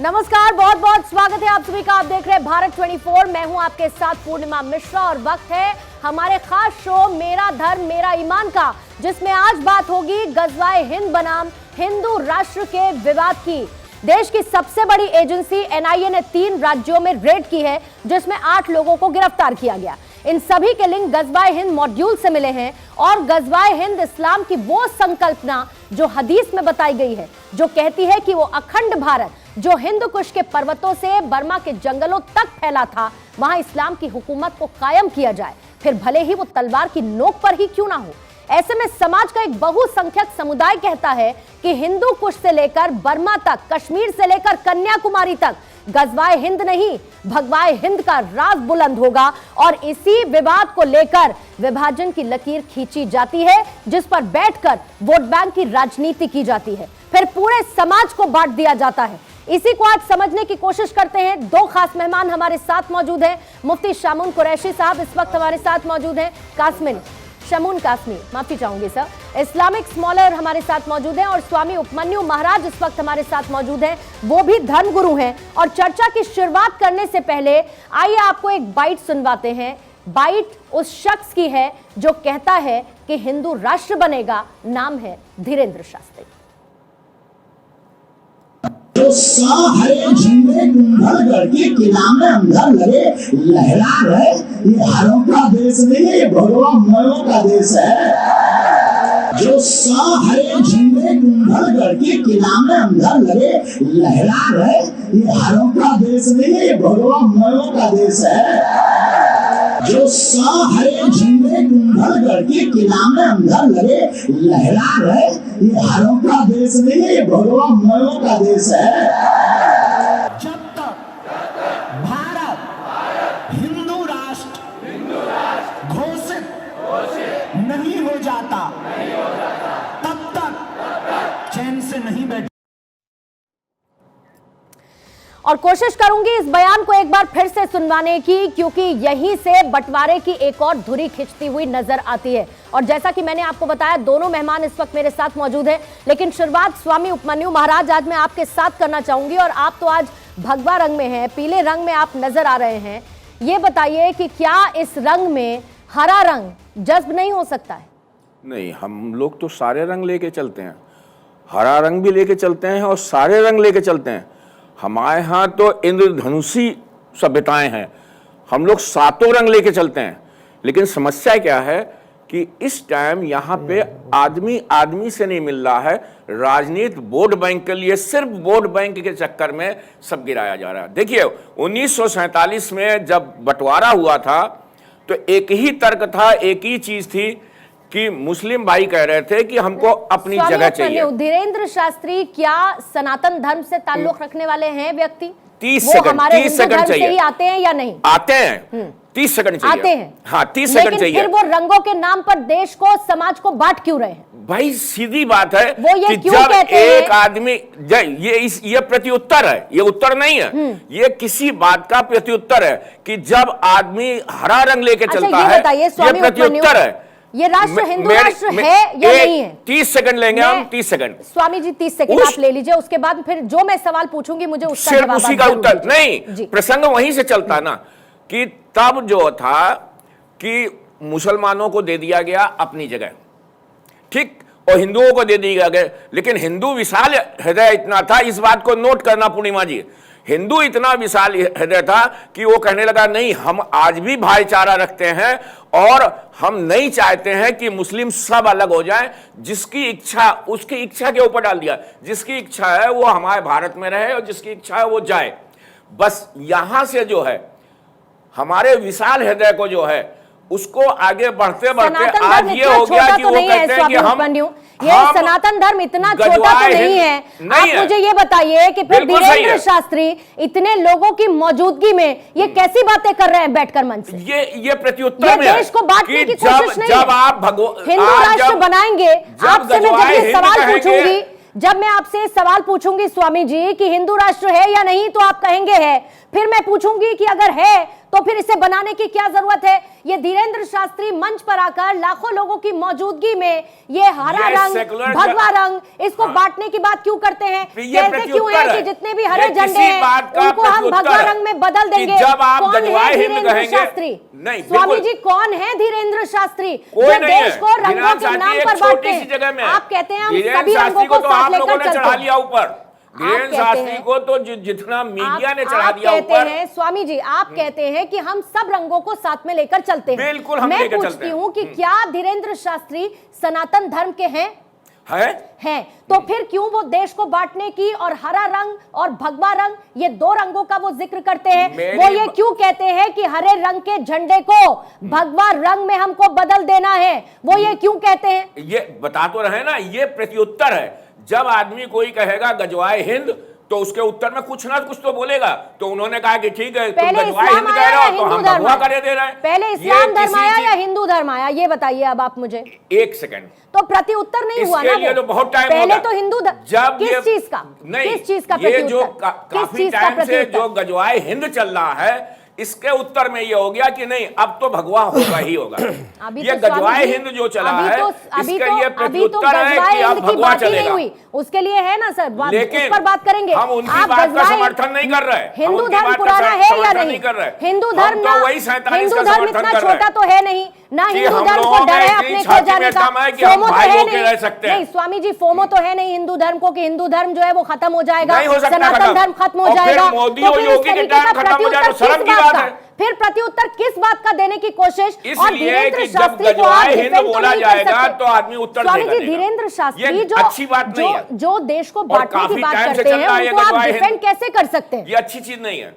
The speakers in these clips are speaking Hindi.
नमस्कार, बहुत बहुत स्वागत है आप सभी का। आप देख रहे हैं भारत 24। मैं हूं आपके साथ पूर्णिमा मिश्रा और वक्त है हमारे खास शो मेरा धर्म मेरा ईमान का, जिसमें आज बात होगी गजवाए हिंद बनाम हिंदू राष्ट्र के विवाद की। देश की सबसे बड़ी एजेंसी एनआईए ने 3 राज्यों में रेड की है, जिसमें 8 लोगों को गिरफ्तार किया गया। इन सभी के लिंक गजवाए हिंद मॉड्यूल से मिले हैं और गजवाए हिंद इस्लाम की वो संकल्पना जो हदीस में बताई गई है, जो कहती है कि वो अखंड भारत जो हिंद कुश के पर्वतों से बर्मा के जंगलों तक फैला था, वहां इस्लाम की हुकूमत को कायम किया जाए, फिर भले ही वो तलवार की नोक पर ही क्यों ना हो। ऐसे में समाज का एक बहुसंख्यक समुदाय कहता है कि हिंदू कुश से लेकर बर्मा तक, कश्मीर से लेकर कन्याकुमारी तक गजवाए हिंद नहीं, भगवाए हिंद का राज बुलंद होगा। और इसी विवाद को लेकर विभाजन की लकीर खींची जाती है, जिस पर बैठकर वोट बैंक की राजनीति की जाती है, फिर पूरे समाज को बांट दिया जाता है। इसी को आज समझने की कोशिश करते हैं। 2 खास मेहमान हमारे साथ मौजूद हैं। मुफ्ती शामून कुरैशी साहब इस वक्त हमारे साथ मौजूद हैं। शामून कासमी, माफी चाहूंगी सर, इस्लामिक स्कॉलर हमारे साथ मौजूद हैं। और स्वामी उपमन्यु महाराज इस वक्त हमारे साथ मौजूद हैं, वो भी धर्मगुरु हैं। और चर्चा की शुरुआत करने से पहले आइए आपको एक बाइट सुनवाते हैं। बाइट उस शख्स की है जो कहता है कि हिंदू राष्ट्र बनेगा। नाम है धीरेन्द्र शास्त्री। तो हरे झंडे कुंभल करके किला में अंदर लगे लहरा रहे। ये हरों का देश नहीं है, ये भगवा मयों का देश है। जो हरे झंडे कुंभल करके किला में अंदर लगे लहरा रहे। ये हरों का देश नहीं है, ये भगवा मयों का देश है। जो हरे झंडे कुंभल करके किला में अंदर लगे लहरा रहे। ये हरों का देश नहीं है, ये भगवा मयों का देश है। जब तक भारत हिंदू राष्ट्र घोषित नहीं हो जाता, तब तक चैन से नहीं बैठ। और कोशिश करूंगी इस बयान को एक बार फिर से सुनवाने की, क्योंकि यहीं से बंटवारे की एक और धुरी खिंचती हुई नजर आती है। और जैसा कि मैंने आपको बताया, दोनों मेहमान इस वक्त मेरे साथ मौजूद हैं। लेकिन शुरुआत स्वामी उपमन्यु महाराज आज मैं आपके साथ करना चाहूंगी। और आप तो आज भगवा रंग में हैं, पीले रंग में आप नजर आ रहे हैं। ये बताइए कि क्या इस रंग में हरा रंग जज्ब नहीं हो सकता है? नहीं, हम लोग तो सारे रंग लेके चलते हैं। हरा रंग भी लेके चलते हैं और सारे रंग लेके चलते हैं। हमारे यहाँ तो इंद्रधनुषी सभ्यताएं हैं, हम लोग 7 रंग लेके चलते हैं। लेकिन समस्या क्या है कि इस टाइम यहाँ पे आदमी आदमी से नहीं मिल रहा है। राजनीति वोट बैंक के लिए, सिर्फ वोट बैंक के चक्कर में सब गिराया जा रहा है। देखिए 1947 में जब बंटवारा हुआ था तो एक ही तर्क था, एक ही चीज थी कि मुस्लिम भाई कह रहे थे कि हमको अपनी जगह चाहिए। धीरेन्द्र शास्त्री क्या सनातन धर्म से ताल्लुक रखने वाले हैं व्यक्ति? 30 सेकंड चाहिए। ही आते हैं या नहीं? आते हैं, 30 सेकंड चाहिए। आते हैं, हाँ 30 सेकंड चाहिए। फिर वो रंगों के नाम पर देश को, समाज को बांट क्यों रहे हैं? भाई सीधी बात है वो ये कि क्यों जब कहते एक हैं? आदमी ये प्रत्युत्तर है, ये उत्तर नहीं है। ये किसी बात का प्रत्युत्तर है कि जब आदमी हरा रंग लेके चलता है, ये प्रत्युत्तर है। ये राष्ट्र हिंदू राष्ट्र है या नहीं है? 30 सेकंड लेंगे हम, 30 सेकंड। स्वामी जी 30 सेकंड आप ले लीजिए, उसके बाद फिर जो मैं सवाल पूछूंगी मुझे उसका सिर्फ उसी का उत्तर नहीं, प्रसंग वहीं से चलता ना कि तब जो था कि मुसलमानों को दे दिया गया अपनी जगह, ठीक, और हिंदुओं को दे दिया गया। लेकिन हिंदू विशाल हृदय इतना था, इस बात को नोट करना पूर्णिमा जी, हिंदू इतना विशाल हृदय था कि वो कहने लगा नहीं, हम आज भी भाईचारा रखते हैं और हम नहीं चाहते हैं कि मुस्लिम सब अलग हो जाएं। जिसकी इच्छा उसकी इच्छा के ऊपर डाल दिया, जिसकी इच्छा है वो हमारे भारत में रहे और जिसकी इच्छा है वो जाए। बस यहां से जो है हमारे विशाल हृदय को जो है उसको आगे बढ़ते बढ़ते आज ये हो गया कि वो कहते हैं कि ये सनातन धर्म इतना छोटा तो नहीं है। आप मुझे ये बताइए कि फिर धीरेन्द्र शास्त्री इतने लोगों की मौजूदगी में ये कैसी बातें कर रहे हैं बैठकर मंच से? ये प्रत्युत्तर में देश को बांटने की कोशिश नहीं है। जब आप हिंदू राष्ट्र बनाएंगे, आपसे मैं जब ये सवाल पूछूंगी, जब मैं आपसे सवाल पूछूंगी स्वामी जी कि हिंदू राष्ट्र है या नहीं, तो आप कहेंगे है। फिर मैं पूछूंगी कि अगर है तो फिर इसे बनाने की क्या जरूरत है? ये धीरेन्द्र शास्त्री मंच पर आकर लाखों लोगों की मौजूदगी में ये हरा रंग, भगवा रंग, इसको बांटने की बात क्यों करते हैं? कहते क्यों है कि जितने भी हरे झंडे हैं उनको हम भगवा रंग में बदल देंगे? कौन है धीरेन्द्र शास्त्री? स्वामी जी, कौन है धीरेन्द्र शास्त्री जो देश को रंगों के नाम पर बांटते हैं? आप कहते हैं हम सभी रंगों को साथ लेकर चलते हैं। ऊपर धीरेन्द्र शास्त्री को तो जितना मीडिया ने चढ़ा दिया ऊपर। स्वामी जी, आप कहते हैं कि हम सब रंगों को साथ में लेकर चलते हैं। बिल्कुल, हम मैं लेकर चलते पूछती हूँ कि क्या धीरेन्द्र शास्त्री सनातन धर्म के हैं? हैं। तो फिर क्यों वो देश को बांटने की और हरा रंग और भगवा रंग, ये दो रंगों का वो जिक्र करते हैं? वो ये क्यों कहते हैं कि हरे रंग के झंडे को भगवा रंग में हमको बदल देना है? वो ये क्यों कहते हैं? ये बता तो रहे ना, ये प्रत्युत्तर है। जब आदमी कोई कहेगा गजवाए हिंद तो उसके उत्तर में कुछ ना कुछ तो बोलेगा। तो उन्होंने कहा कि ठीक है, तुम गजवाए हिंद कह रहे हो तो हम भगवा करे दे रहे हैं। पहले इस्लाम धर्म आया या हिंदू धर्म आया, ये बताइए अब आप मुझे। एक सेकंड, तो प्रति उत्तर नहीं हुआ ना? ये तो बहुत टाइम पहले तो हिंदू जब किस चीज का, किस चीज का ये जो काफी टाइम से जो गजवाए हिंद चल रहा है, इसके उत्तर में ये हो गया कि नहीं, अब तो भगवा होगा ही होगा। ये गजवाए हिंद जो चला है, इसका ये प्रत्युत्तर है कि अब भगवा चलेगा। उसके लिए है ना सर, लेकिन उस पर बात करेंगे। हम उनकी बात का समर्थन नहीं कर रहे। हिंदू धर्म पुराना है या नहीं? हिंदू धर्म हिंदू धर्म इतना छोटा तो है नहीं ना, हिंदू धर्म को डर है अपने खो जाने का। फोमो तो है नहीं स्वामी जी, फोमो तो है नहीं हिंदू धर्म को कि हिंदू धर्म जो है वो खत्म हो जाएगा, सनातन धर्म खत्म हो जाएगा। फिर प्रत्युत्तर किस बात का देने की कोशिश? और धीरेन्द्र शास्त्री को आप डिफेंड बोला जाएगा तो आदमी उत्तर देगा। स्वामी जी, धीरेन्द्र शास्त्री जो अच्छी बात नहीं है, जो देश को बांटने की बात करते हैं, उनको आप डिफेंड कैसे कर सकते हैं? ये अच्छी चीज नहीं है।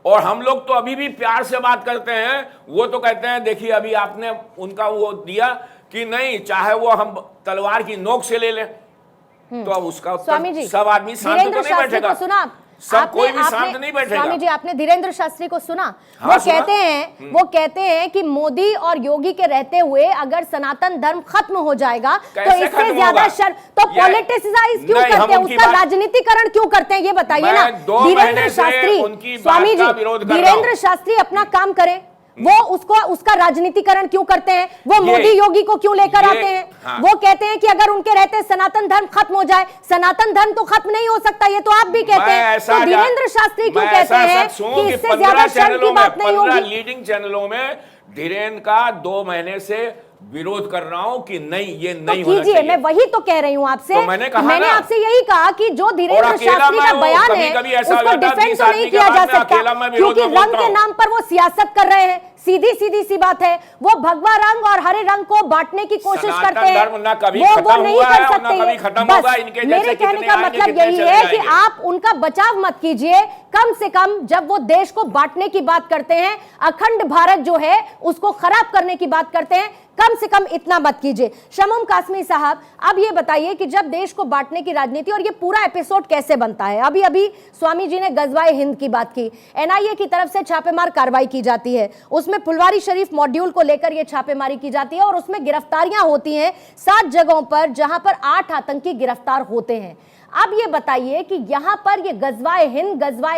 और हम लोग तो अभी भी प्यार से बात करते हैं। वो तो कहते हैं देखिए अभी आपने उनका वो दिया कि नहीं, चाहे वो हम तलवार की नोक से ले लें, तो अब उसका स्वामी जी, सब आदमी शांत तो नहीं बैठेगा। सुना सब कोई भी शांत नहीं बैठेगा। स्वामी जी, आपने धीरेन्द्र शास्त्री को सुना? वो कहते हैं कि मोदी और योगी के रहते हुए अगर सनातन धर्म खत्म हो जाएगा तो इससे ज्यादा तो पॉलिटिसाइज क्यों करते हैं, उसका राजनीतिकरण क्यों करते हैं, ये बताइए ना धीरेन्द्र शास्त्री। स्वामी जी, धीरेन्द्र शास्त्री अपना काम करें, वो उसका राजनीतिकरण क्यों करते हैं? वो मोदी योगी को क्यों लेकर आते हैं? हाँ। वो कहते हैं कि अगर उनके रहते सनातन धर्म खत्म हो जाए। सनातन धर्म तो खत्म नहीं हो सकता, ये तो आप भी कहते हैं। तो धीरेन्द्र शास्त्री क्यों कहते हैं कि इससे ज्यादा शर्म की बात नहीं होगी? लीडिंग चैनलों में धीरेन्द्र का 2 महीने से विरोध कर रहा हूं कि नहीं, ये नहीं होना चाहिए। मैं वही तो कह रही हूं आपसे। तो मैंने आपसे यही कहा कि जो धीरेन्द्र शास्त्री का बयान है उसको डिफेंड तो नहीं किया जा सकता, क्योंकि रंग के नाम पर वो सियासत कर रहे हैं। सीधी सी बात है, वो भगवा रंग और हरे रंग को बांटने की कोशिश करते हैं। वो नहीं कर सकते। मेरे कहने का मतलब यही है कि आप उनका बचाव मत कीजिए। कम से कम जब वो देश को बांटने की बात करते हैं, अखंड भारत जो है उसको खराब करने की बात करते हैं, कम से कम इतना मत कीजिए। शमूम कासमी साहब, अब ये बताइए कि जब देश को बांटने की राजनीति, और ये पूरा एपिसोड कैसे बनता है? अभी स्वामी जी ने गजवाए हिंद की बात की, एनआईए की तरफ से छापेमार कार्रवाई की जाती है, उसमें फुलवारी शरीफ मॉड्यूल को लेकर यह छापेमारी की जाती है और उसमें गिरफ्तारियां होती हैं 7 जगहों पर, जहां पर 8 आतंकी गिरफ्तार होते हैं। अब ये बताइए कि यहां पर ये गजवाए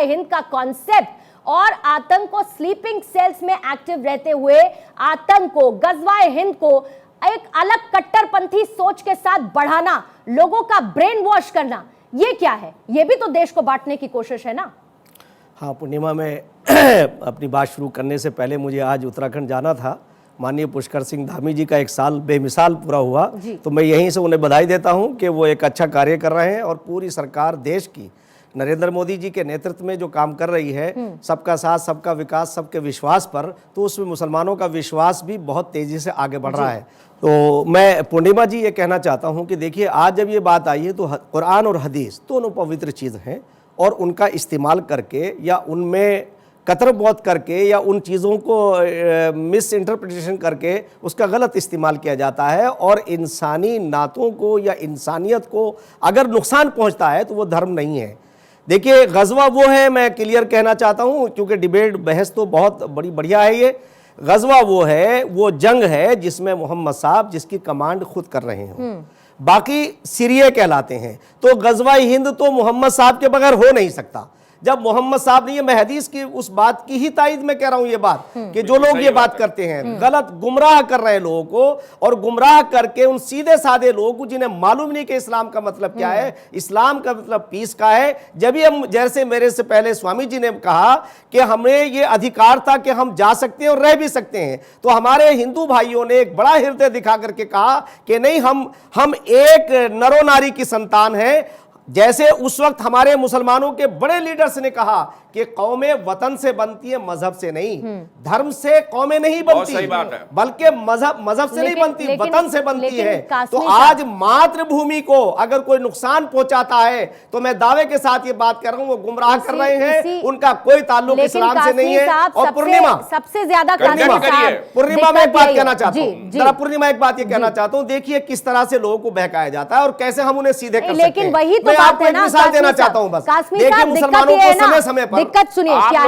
हिंद का कॉन्सेप्ट और आतंक को स्लीपिंग सेल्स में एक्टिव रहते हुए आतंक को, गजवाए हिंद को एक अलग कट्टरपंथी सोच के साथ बढ़ाना, लोगों का ब्रेन वॉश करना, ये क्या है? ये भी तो देश को बांटने की कोशिश है ना? हाँ पूर्णिमा, में अपनी बात शुरू करने से पहले मुझे आज उत्तराखंड जाना था। माननीय पुष्कर सिंह धामी जी का 1 साल बेमिसाल पूरा हुआ, तो मैं यहीं से उन्हें बधाई देता हूं कि वो एक अच्छा कार्य कर रहे हैं और पूरी सरकार देश की नरेंद्र मोदी जी के नेतृत्व में जो काम कर रही है, सबका साथ सबका विकास सबके विश्वास पर, तो उसमें मुसलमानों का विश्वास भी बहुत तेज़ी से आगे बढ़ रहा है। तो मैं पूर्णिमा जी ये कहना चाहता हूँ कि देखिए आज जब ये बात आई है तो कुरान और हदीस दोनों पवित्र चीज़ हैं और उनका इस्तेमाल करके या उनमें कतरबौत करके या उन चीज़ों को मिस इंटरप्रिटेशन करके उसका गलत इस्तेमाल किया जाता है और इंसानी नातों को या इंसानियत को अगर नुकसान पहुंचता है तो वो धर्म नहीं है। देखिए गज़वा वो है, मैं क्लियर कहना चाहता हूं क्योंकि डिबेट बहस तो बहुत बढ़िया है। ये गज़वा वो है, वो जंग है जिसमें मोहम्मद साहब जिसकी कमांड खुद कर रहे हैं, बाकी सीरिया कहलाते हैं। तो गज़वा हिंद तो मोहम्मद साहब के बगैर हो नहीं सकता। जब मोहम्मद साहब ने, ये मैं हदीस की उस बात की ही तायद में कह रहा हूं, ये बात कि जो लोग ये बात करते हैं गलत गुमराह कर रहे हैं लोगों को, और गुमराह करके उन सीधे साधे लोगों को जिन्हें मालूम नहीं कि इस्लाम का मतलब क्या है, इस्लाम का मतलब पीस का है। जब भी हम, जैसे मेरे से पहले स्वामी जी ने कहा कि हमें ये अधिकार था कि हम जा सकते हैं और रह भी सकते हैं, तो हमारे हिंदू भाइयों ने एक बड़ा हृदय दिखा करके कहा कि नहीं, हम एक नरो नारी की संतान है। जैसे उस वक्त हमारे मुसलमानों के बड़े लीडर्स ने कहा कि कौमें वतन से बनती है, मजहब से नहीं, धर्म से कौमें नहीं बनती, सही बात है। बल्कि मजहब से नहीं बनती, वतन से बनती है। तो कासमी आज मातृभूमि को अगर कोई नुकसान पहुंचाता है तो मैं दावे के साथ ये बात कर रहा हूं, वो गुमराह कर रहे हैं, उनका कोई ताल्लुक इस्लाम से नहीं है। और पूर्णिमा, सबसे ज्यादा पूर्णिमा में एक बात कहना चाहता हूं, जरा पूर्णिमा एक बात ये कहना चाहता हूं, देखिए किस तरह से लोगों को बहकाया जाता है और कैसे हम उन्हें सीधे कर सकते हैं। लेकिन वही तो मैं आपको एक मिसाल देना चाहता हूं बस। देखिए मुसलमानों को समय समय पर दिक्कत सुनिए क्या है,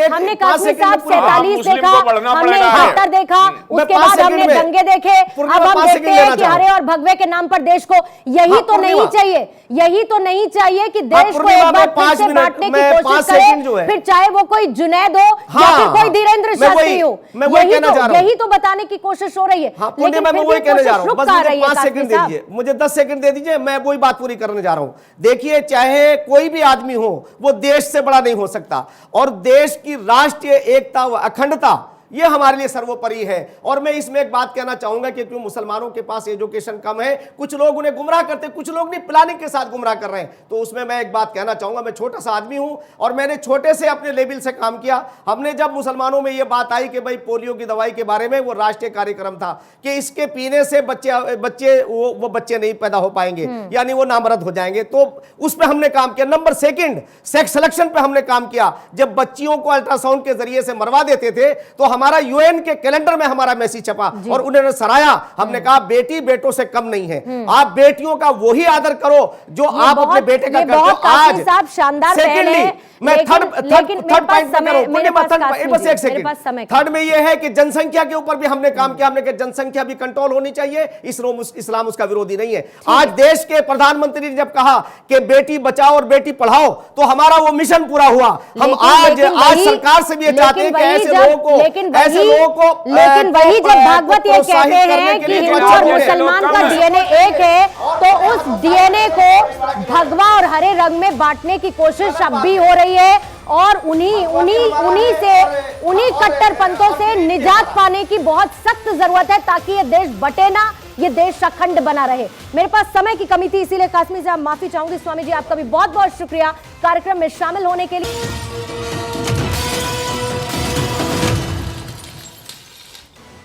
हमने कासमी साहब 47 देखा, हमने 71 देखा, उसके बाद हमने दंगे देखे, अब हम देखते हैं कि हरे और भगवे के नाम पर देश को, यही तो नहीं चाहिए, यही तो नहीं चाहिए कि देश को एक बार फिर से बांटने की कोशिश करे, फिर चाहे वो कोई जुनैद हो या फिर कोई धीरेन्द्र शास्त्री हो, यही तो बताने की कोशिश हो रही है। लेकिन मैं वही कहने जा रहा हूं, बस मुझे 5 सेकंड दे दीजिए, मुझे 10 सेकंड दे दीजिए, मैं वही बात पूरी करने जा रहा हूं। देखिए, चाहे कोई भी आदमी हो, वो देश से बड़ा नहीं हो सकता, और देश की राष्ट्रीय एकता व अखंडता ये हमारे लिए सर्वोपरि है। और मैं इसमें एक बात कहना चाहूंगा कि क्यों मुसलमानों के पास एजुकेशन कम है, कुछ लोग उन्हें गुमराह करते, कुछ लोग नहीं प्लानिंग के साथ गुमराह कर रहे हैं, तो उसमें मैं एक बात कहना चाहूंगा, मैं छोटा सा आदमी हूं और मैंने छोटे से अपने लेवल से काम किया। हमने जब मुसलमानों में ये बात आई कि भाई पोलियो की दवाई के बारे में, वो राष्ट्रीय कार्यक्रम था कि इसके पीने से बच्चे वो बच्चे नहीं पैदा हो पाएंगे, यानी वो नामर्द हो जाएंगे, तो उस पर हमने काम किया। नंबर सेकंड, सेक्स सिलेक्शन पे हमने काम किया। जब बच्चियों को अल्ट्रासाउंड के जरिए से मरवा देते थे तो हमारा यूएन के कैलेंडर में हमारा मैसेज छपा और उन्होंने सराहा। हमने कहा बेटी बेटों से कम नहीं है, आप बेटियों का वही आदर करो जो आप अपने बेटे का करते हो। आज साहब शानदार पहल है, मैं थर्ड पॉइंट पे करूं, बस एक सेकंड। थर्ड में यह है कि जनसंख्या के ऊपर भी हमने काम किया। हमने कहा जनसंख्या भी कंट्रोल होनी चाहिए, इस्लाम उसका विरोधी नहीं है। आज देश के प्रधानमंत्री ने जब कहा कि बेटी बचाओ और बेटी पढ़ाओ, तो हमारा वो मिशन पूरा हुआ। हम आज सरकार से भी ये चाहते हैं कि ऐसे लोगों को, लेकिन वही जब भागवत ये कहते हैं कि हिंदू और मुसलमान का डीएनए एक है, तो उस डीएनए को भगवा और हरे रंग में बांटने की कोशिश अब भी हो रही है, और उन्हीं कट्टरपंथों से निजात पाने की बहुत सख्त जरूरत है, ताकि ये देश बटे ना, ये देश अखंड बना रहे। मेरे पास समय की कमी थी, इसीलिए कासमी साहब माफी चाहूंगी। स्वामी जी, आपका भी बहुत बहुत शुक्रिया कार्यक्रम में शामिल होने के लिए।